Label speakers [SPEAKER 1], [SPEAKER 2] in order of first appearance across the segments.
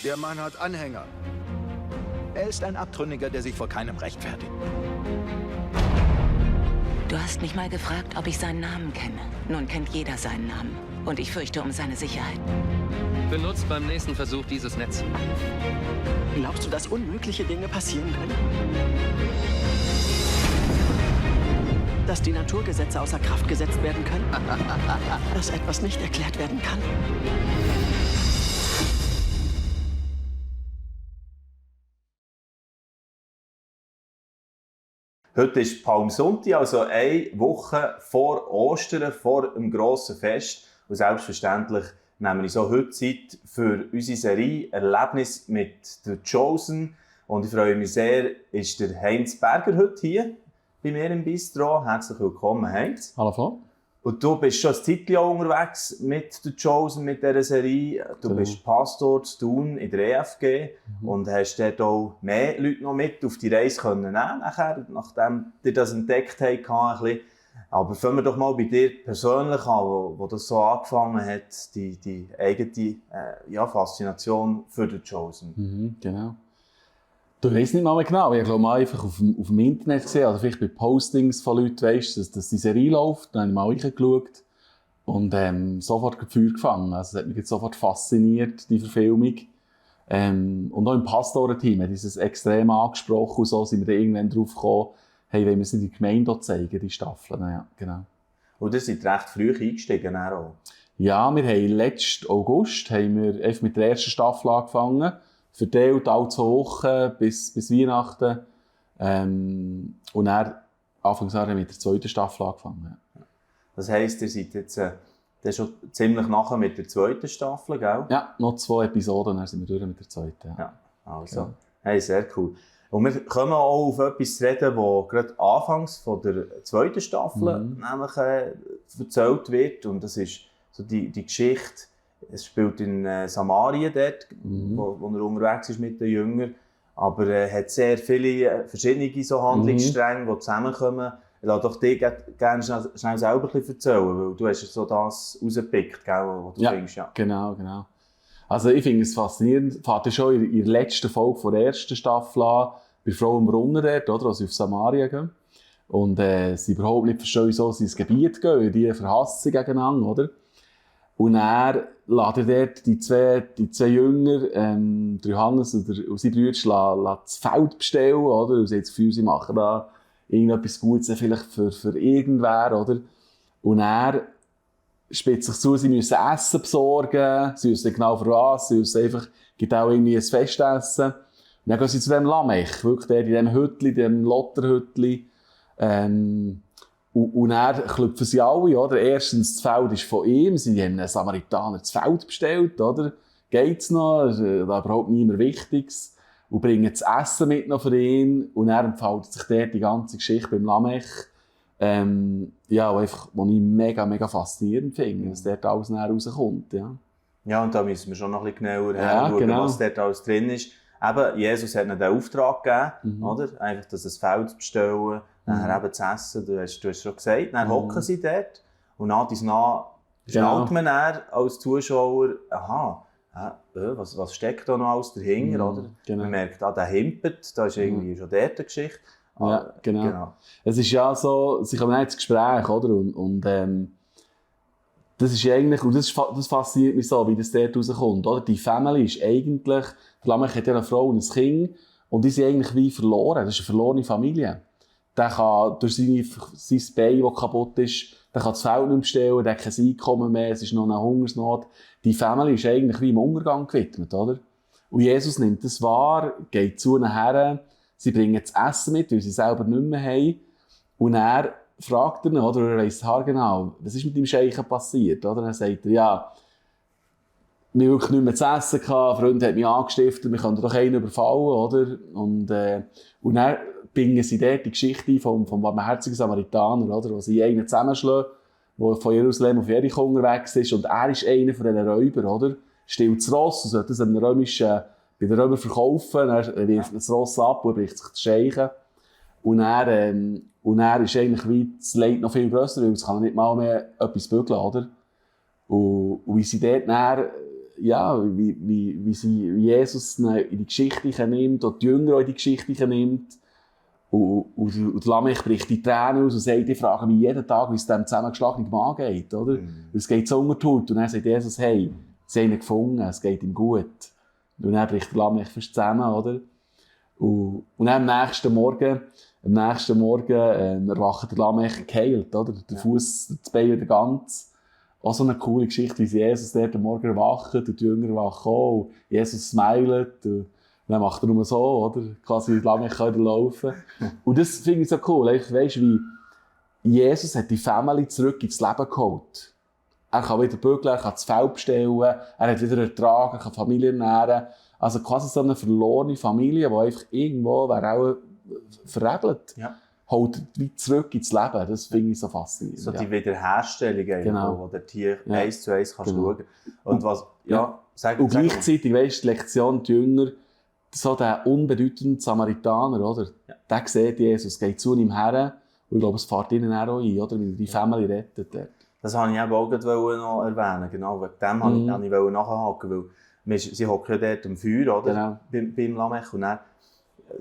[SPEAKER 1] Der Mann hat Anhänger. Er ist ein Abtrünniger, der sich vor keinem rechtfertigt.
[SPEAKER 2] Du hast mich mal gefragt, ob ich seinen Namen kenne. Nun kennt jeder seinen Namen. Und ich fürchte um seine Sicherheit.
[SPEAKER 3] Benutzt beim nächsten Versuch dieses Netz.
[SPEAKER 4] Glaubst du, dass unmögliche Dinge passieren können? Dass die Naturgesetze außer Kraft gesetzt werden können? Dass etwas nicht erklärt werden kann?
[SPEAKER 5] Heute ist Palmsonntag, also eine Woche vor Ostern, vor dem grossen Fest. Und selbstverständlich nehmen wir uns auch heute Zeit für unsere Serie «Erlebnis mit The Chosen». Und ich freue mich sehr, ist der Heinz Berger heute hier bei mir im Bistro. Herzlich willkommen, Heinz.
[SPEAKER 6] Hallo, Frau.
[SPEAKER 5] Und du bist schon ein Zeitchen unterwegs mit The Chosen, mit dieser Serie. Du bist Pastor zu Thun in der EFG und hast dort auch mehr Leute noch mit auf die Reise nehmen nachher, nachdem ihr das entdeckt habt. Aber fangen wir doch mal bei dir persönlich an, wo das so angefangen hat, die eigene Faszination für The Chosen.
[SPEAKER 6] Genau. Du weißt nicht mal genau, ich glaube mal einfach auf dem Internet gesehen, also vielleicht bei Postings von Leuten, weißt, dass die Serie läuft, dann habe ich mal reingeschaut und sofort Feuer gefangen. Also es hat mich jetzt sofort fasziniert, die Verfilmung. Und auch im Pastorenteam hat dieses extrem angesprochen und so sind wir dann irgendwann drauf gekommen, hey, wollen wir es in der Gemeinde zeigen, die Staffeln. Ja, genau.
[SPEAKER 5] Und ihr seid recht früh eingestiegen auch?
[SPEAKER 6] Ja, wir haben letzten August mit der ersten Staffel angefangen. Verteilt alle 2 Wochen bis Weihnachten. Und dann Anfangsjahr mit der 2. Staffel angefangen. Ja.
[SPEAKER 5] Das heisst, ihr seid jetzt schon ziemlich nachher mit der 2. Staffel, gell?
[SPEAKER 6] Ja, noch 2 Episoden, dann sind wir durch mit der 2.
[SPEAKER 5] Ja, also. Genau. Hey, sehr cool. Und wir kommen auch auf etwas zu reden, das gerade anfangs von der 2. Staffel nämlich erzählt wird. Und das ist so die Geschichte. Es spielt in Samarien dort, wo er unterwegs ist mit den Jüngern. Aber er hat sehr viele verschiedene so Handlungsstränge, die zusammenkommen. Ich lasse doch dich gerne schnell selber ein bisschen erzählen, weil du hast so das rausgepickt, was du findest. Ja,
[SPEAKER 6] genau. Also ich finde es faszinierend. Fährt schon in der letzten Folge der 1. Staffel an, bei Frau im Brunnen dort, oder, als sie auf Samaria gehen. Und sie überhaupt nicht verstehen, wieso sie ins Gebiet gehen, die verhasst sich gegeneinander, oder? Und er lässt dort die zwei Jünger, der Johannes und seine Brüder, das Feld bestellen, oder? Und sie haben das Gefühl, sie machen da irgendetwas Gutes vielleicht für irgendwer, oder? Und er spitzt sich zu, sie müssen Essen besorgen, sie wissen genau für was, sie wissen einfach, gibt auch irgendwie ein Festessen. Und dann gehen sie zu dem Lamech, wirklich der in diesem Hütli, dem Lotterhütli. Und dann klopfen sie alle, oder? Erstens, das Feld ist von ihm, sie haben einen Samaritaner das Feld bestellt, oder? Geht's noch? Da ist überhaupt niemand Wichtiges. Und bringen das Essen mit noch für ihn. Und dann entfaltet sich dort die ganze Geschichte beim Lamech. Was ich mega faszinierend finde, dass dort alles näher rauskommt, ja.
[SPEAKER 5] Ja, und da müssen wir schon noch ein bisschen genauer hinschauen, was dort alles drin ist. Eben, Jesus hat ihnen den Auftrag gegeben, oder? Einfach, dass das Feld bestellen, dann eben zu essen, du hast schon gesagt. Dann hocken sie dort und nach schnallt man dann als Zuschauer, was steckt da noch alles dahinter, oder? Genau. Man merkt, der himpert, da ist irgendwie schon dort eine Geschichte.
[SPEAKER 6] Ja, genau. Es ist ja so, sie kommen ins Gespräch, oder? Und das ist eigentlich, und das fasziniert mich so, wie das dort rauskommt, oder? Die Family ist eigentlich, Lamech hat ja eine Frau und ein Kind, und die sind eigentlich wie verloren. Das ist eine verlorene Familie. Der kann durch sein Bein, das kaputt ist, der kann das Feld nicht mehr bestellen, der hat kein Einkommen mehr, es ist noch eine Hungersnot. Die Family ist eigentlich wie im Untergang gewidmet, oder? Und Jesus nimmt das wahr, geht zu ihnen her, sie bringen das Essen mit, weil sie selber nicht mehr haben. Und er fragt ihn, oder er weiss haargenau, was ist mit deinem Scheichen passiert, oder? Dann sagt er, ja, wir wirklich nicht mehr zu essen gehabt, ein Freund hat mich angestiftet, wir können doch einen überfallen, oder? Und dann bringen sie dort die Geschichte ein vom barmherzigen Samaritaner, oder? Wo sie einen zusammenschlagen, der von Jerusalem auf Jericho unterwegs ist, und er ist einer von diesen Räubern, oder? Stiehlt das Ross und sollte es bei den Römern verkaufen, er wirft das Ross ab und bricht sich das Scheichen. Und er ist eigentlich wie das Leid noch viel grösser, weil es kann nicht mal mehr etwas bügeln, oder? Und wie sie dort dann wie Jesus in die Geschichte nimmt, und die Jünger auch in die Geschichte nimmt. Und der Lamech bricht die Tränen aus und sagt, ich frage mich jeden Tag, wie es dem zusammengeschlagenen Mann geht, oder? Es geht so unter und dann sagt Jesus, hey, sie haben ihn gefunden, es geht ihm gut. Und dann bricht der Lamech fast zusammen, oder? Und dann am nächsten Morgen erwacht der Lamech geheilt, oder? Der Fuß, das Bein wieder ganz. Auch so eine coole Geschichte, wie Jesus dort am Morgen erwacht und die Jünger erwachen auch. Und Jesus smilet und dann macht er nur so, oder? Quasi Lamech kann wieder laufen. Und das finde ich so cool. Weißt du, wie Jesus hat die Family zurück ins Leben geholt. Er kann wieder bügeln, er kann das Feld bestellen, er hat wieder Ertrag, er kann Familie ernähren. Also quasi so eine verlorene Familie, die einfach irgendwo wäre auch verrebelt, holt wie zurück ins Leben. Das finde ich so faszinierend.
[SPEAKER 5] So die Wiederherstellung,
[SPEAKER 6] genau.
[SPEAKER 5] Wo der Tier 1:1 kannst schauen. Und was,
[SPEAKER 6] und gleichzeitig, weißt du, die Lektion, die Jünger, so der unbedeutende Samaritaner, oder? Der sieht Jesus, geht zu ihm her, und ich glaube, es fährt ihnen auch ein, oder? Weil die Familie rettet.
[SPEAKER 5] Das wollte ich eben auch noch erwähnen. Genau, wegen dem wollte ich nachhaken, weil sie hocken ja dort am Feuer, oder? Genau. Beim Lamech. Und dann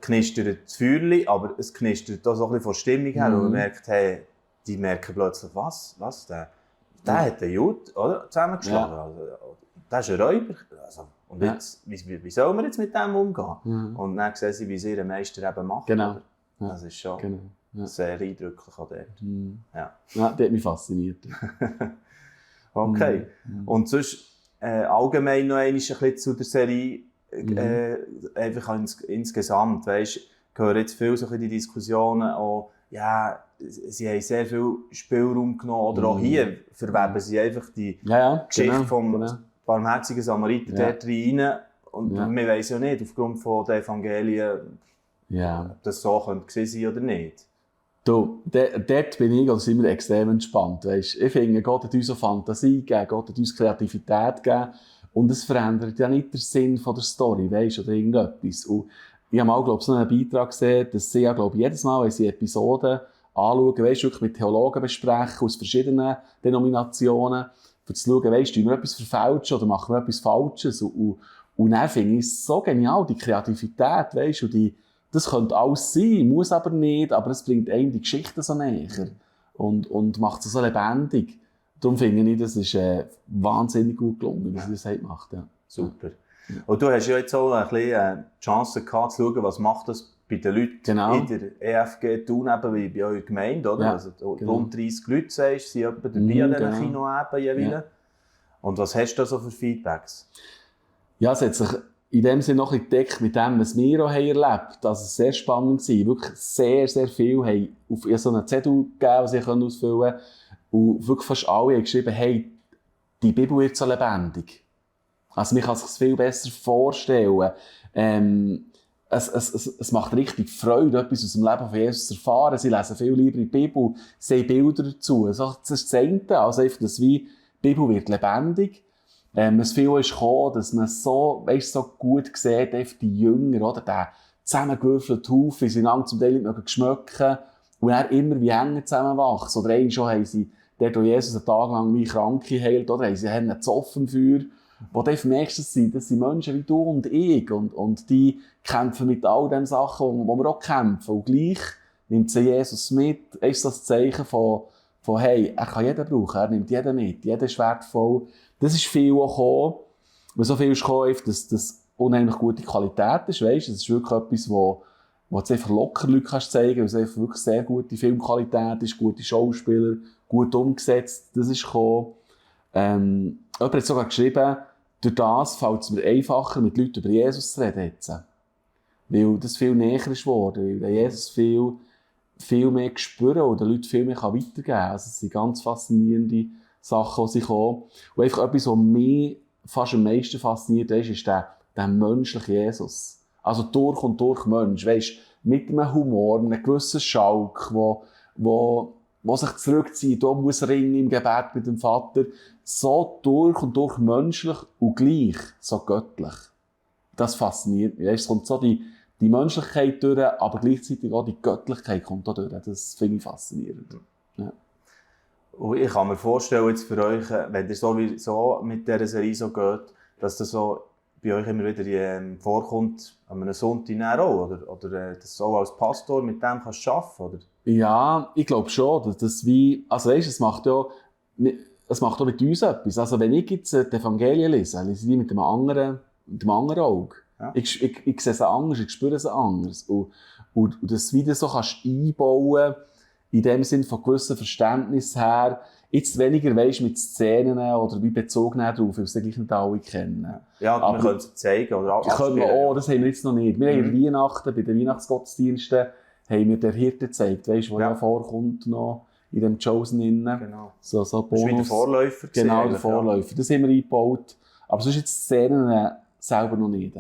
[SPEAKER 5] knistert das Feuerchen, aber es knistert auch so ein bisschen von Stimmung her. Und man merkt, hey, die merken plötzlich, was der hat den Jude, oder? Zusammengeschlagen. Ja. Also, der ist ein Räuber. Also, und jetzt, wie soll man jetzt mit dem umgehen? Und dann sehen sie, wie sie ihren Meister eben macht.
[SPEAKER 6] Genau.
[SPEAKER 5] Das ist schon sehr eindrücklich auch dort. Ja,
[SPEAKER 6] das hat mich fasziniert.
[SPEAKER 5] Okay. Und sonst allgemein noch ein bisschen zu der Serie, einfach insgesamt, weisst, ich höre jetzt viel so in die Diskussionen auch, sie haben sehr viel Spielraum genommen, oder auch hier verweben sie einfach die Geschichte vom barmherzigen Samariter dort rein, und man weiss ja nicht, aufgrund von den Evangelien, ob das so gewesen sein oder nicht.
[SPEAKER 6] Du, dort bin ich also immer extrem entspannt. Weißt? Ich finde, Gott hat uns so Fantasie gegeben, Gott hat uns Kreativität gegeben. Und es verändert ja nicht den Sinn von der Story, weißt, oder irgendetwas. Und ich habe mal, glaube ich, so einen Beitrag gesehen, dass sie ja, glaube ich, jedes Mal, wenn sie Episoden anschauen, weißt, wirklich mit Theologen besprechen, aus verschiedenen Denominationen, um zu schauen, weißt, tun wir etwas verfälschen oder machen wir etwas Falsches. Und dann finde ich es so genial, die Kreativität, weißt, und das könnte alles sein, muss aber nicht, aber es bringt einem die Geschichte so näher und macht es so lebendig. Darum finde ich, das ist wahnsinnig gut gelungen, wie sie das gemacht haben.
[SPEAKER 5] Super. Und du hast ja jetzt auch ein bisschen die Chance gehabt, zu schauen, was macht das bei den Leuten in der EFG Thun, eben wie bei eurer Gemeinde, oder? Also rund 30 Leute, sagst du, sind etwa dabei an diesen Kinoabenden jeweils. Und was hast du da so für Feedbacks?
[SPEAKER 6] Ja, es hat sich in dem Sinne noch ein bisschen gedeckt mit dem, was wir auch erlebt haben. Also es war sehr spannend. Wirklich sehr, sehr viel haben auf so einen Zettel gegeben, den sie ausfüllen können. Und wirklich fast alle haben geschrieben, hey, die Bibel wird so lebendig. Also man kann sich das viel besser vorstellen. Es macht richtig Freude, etwas aus dem Leben von Jesus zu erfahren. Sie lesen viel lieber die Bibel, sehen Bilder dazu. Das ist das eine. Also einfach, dass die Bibel wird lebendig. Es viel ist gekommen, dass man so gut sieht, die Jünger, oder? Der zusammengewürfelte Haufen, sie einander zum Teil nicht schmecken und dann immer wie eng zusammenwachsen. Oder einmal schon haben sie, dort wo Jesus einen Tag lang wie Kranke heilt, oder? Haben sie einen Zoffenfeuer, wo du merkst, das sind Menschen wie du und ich. Und die kämpfen mit all den Sachen, wo wir auch kämpfen. Und gleich nimmt sie Jesus mit. Ist das Zeichen von hey, er kann jeden brauchen, er nimmt jeden mit, jeder ist wertvoll. Das ist viel auch gekommen, weil so viel ist gekommen, dass das unheimlich gute Qualität ist, weisst? Es ist wirklich etwas, wo du einfach locker Leute kannst zeigen, weil es einfach wirklich sehr gute Filmqualität ist, gute Schauspieler, gut umgesetzt, das ist gekommen. Jemand hat sogar geschrieben, durch das fällt es mir einfacher, mit Leuten über Jesus zu reden jetzt. Weil das viel näher ist geworden, weil Jesus viel mehr spüren und den Leuten viel mehr weitergeben kann. Also es sind ganz faszinierende Sachen, die sie kommen. Und einfach etwas, was mich fast am meisten fasziniert ist der menschliche Jesus. Also durch und durch Mensch, weisst, mit einem Humor, einem gewissen Schalk, wo sich zurückzieht, da muss ringen im Gebet mit dem Vater. So durch und durch menschlich und gleich so göttlich. Das fasziniert mich. Es kommt so die Menschlichkeit durch, aber gleichzeitig auch die Göttlichkeit kommt da durch. Das finde ich faszinierend. Ja.
[SPEAKER 5] Und ich kann mir vorstellen, jetzt für euch, wenn ihr sowieso mit dieser Serie so geht, dass das so bei euch immer wieder vorkommt, an einem Sonntag auch, oder dass du auch als Pastor mit dem kannst arbeiten, oder?
[SPEAKER 6] Ja, ich glaube schon, dass das wie, also weißt, es macht auch mit uns etwas. Also wenn ich jetzt die Evangelien lese ich die mit dem anderen Auge. Ja. Ich sehe sie anders, ich spüre sie anders. Und das wieder so kannst einbauen, in dem Sinn von gewissen Verständnis her, jetzt weniger weisst mit Szenen oder wie bezogen darauf, weil sie gleich nicht alle kennen.
[SPEAKER 5] Ja, man könnte es zeigen oder
[SPEAKER 6] können wir das haben wir jetzt noch nicht. Wir haben Weihnachten, bei den Weihnachtsgottesdiensten, haben wir den Hirten gezeigt, weißt du, der vorkommt noch in dem Chosen innen.
[SPEAKER 5] Genau.
[SPEAKER 6] So
[SPEAKER 5] Bonus. Das
[SPEAKER 6] ist
[SPEAKER 5] wie der Vorläufer.
[SPEAKER 6] Genau, der Vorläufer. Ja. Das haben wir eingebaut. Aber sonst jetzt die Szenen selber noch nicht.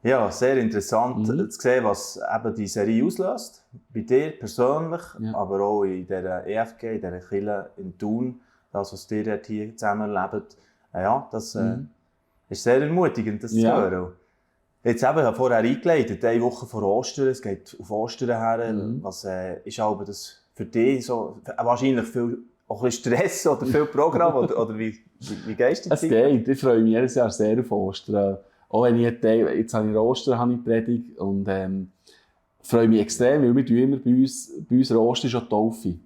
[SPEAKER 5] Ja, sehr interessant zu sehen, was eben die Serie auslöst. Bei dir persönlich, aber auch in dieser EFG, in dieser Kirche in Thun, das, was ihr dort hier zusammen erlebt. Ja, das ist sehr ermutigend, das zu hören. Jetzt eben, ich habe vorher eingeleitet, 1 Woche vor Ostern, es geht auf Ostern her. Was ist aber das für dich so, wahrscheinlich viel auch ein bisschen Stress oder viel Programm, oder wie gehst du
[SPEAKER 6] die Zeit? Es geht, ich freue mich jedes Jahr sehr auf Ostern. Auch wenn jetzt habe ich Ostern Predigt und freue mich extrem, weil wir tun immer bei uns Ostern schon Taufe.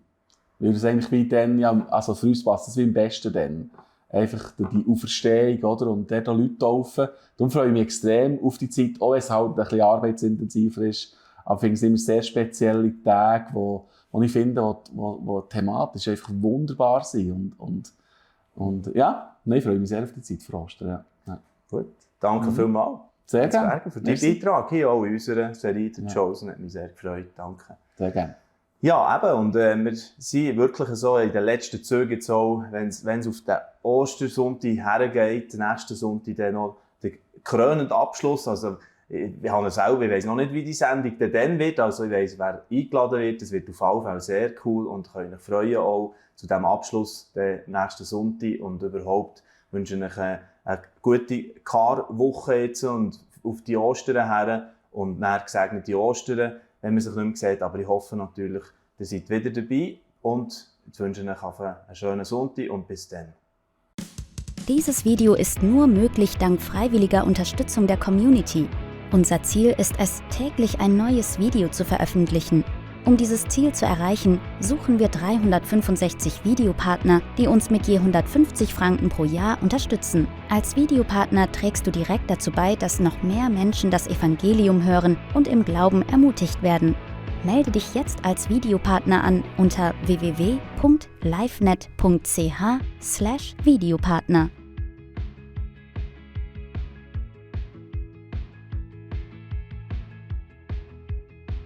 [SPEAKER 6] Weil das eigentlich wie dann, also für uns passt das wie am besten dann. Einfach die Auferstehung, oder? Und dort auch Leute taufen. Darum freue ich mich extrem auf die Zeit, auch wenn es halt ein bisschen arbeitsintensiver ist. Aber ich finde es immer sehr spezielle Tage, wo ich finde, wo thematisch einfach wunderbar sind. Und ja, ich freue mich sehr auf die Zeit für Ostern. Ja.
[SPEAKER 5] Gut, danke vielmals.
[SPEAKER 6] Sehr gerne.
[SPEAKER 5] Für deinen Beitrag hier auch in unserer Serie «The Chosen» hat mich sehr gefreut. Danke.
[SPEAKER 6] Sehr gerne.
[SPEAKER 5] Ja, eben, und wir sind wirklich so in den letzten Zügen jetzt auch, wenn es auf den Ostersonntag hergeht, den nächsten Sonntag dann noch der krönende Abschluss. Also, ich habe es selber, ich weiss noch nicht, wie die Sendung dann wird. Also, ich weiss, wer eingeladen wird, das wird auf jeden Fall sehr cool und könnt euch freuen auch zu diesem Abschluss den nächsten Sonntag. Und überhaupt wünsche ich euch eine gute Karwoche jetzt und auf die Ostern her und dann gesegnete Ostern, wenn man sich nicht mehr sieht. Aber ich hoffe natürlich, ihr seid wieder dabei und jetzt wünsche ich euch einen schönen Sonntag und bis dann.
[SPEAKER 7] Dieses Video ist nur möglich dank freiwilliger Unterstützung der Community. Unser Ziel ist es, täglich ein neues Video zu veröffentlichen. Um dieses Ziel zu erreichen, suchen wir 365 Videopartner, die uns mit je 150 Franken pro Jahr unterstützen. Als Videopartner trägst du direkt dazu bei, dass noch mehr Menschen das Evangelium hören und im Glauben ermutigt werden. Melde dich jetzt als Videopartner an unter www.livenet.ch/Videopartner.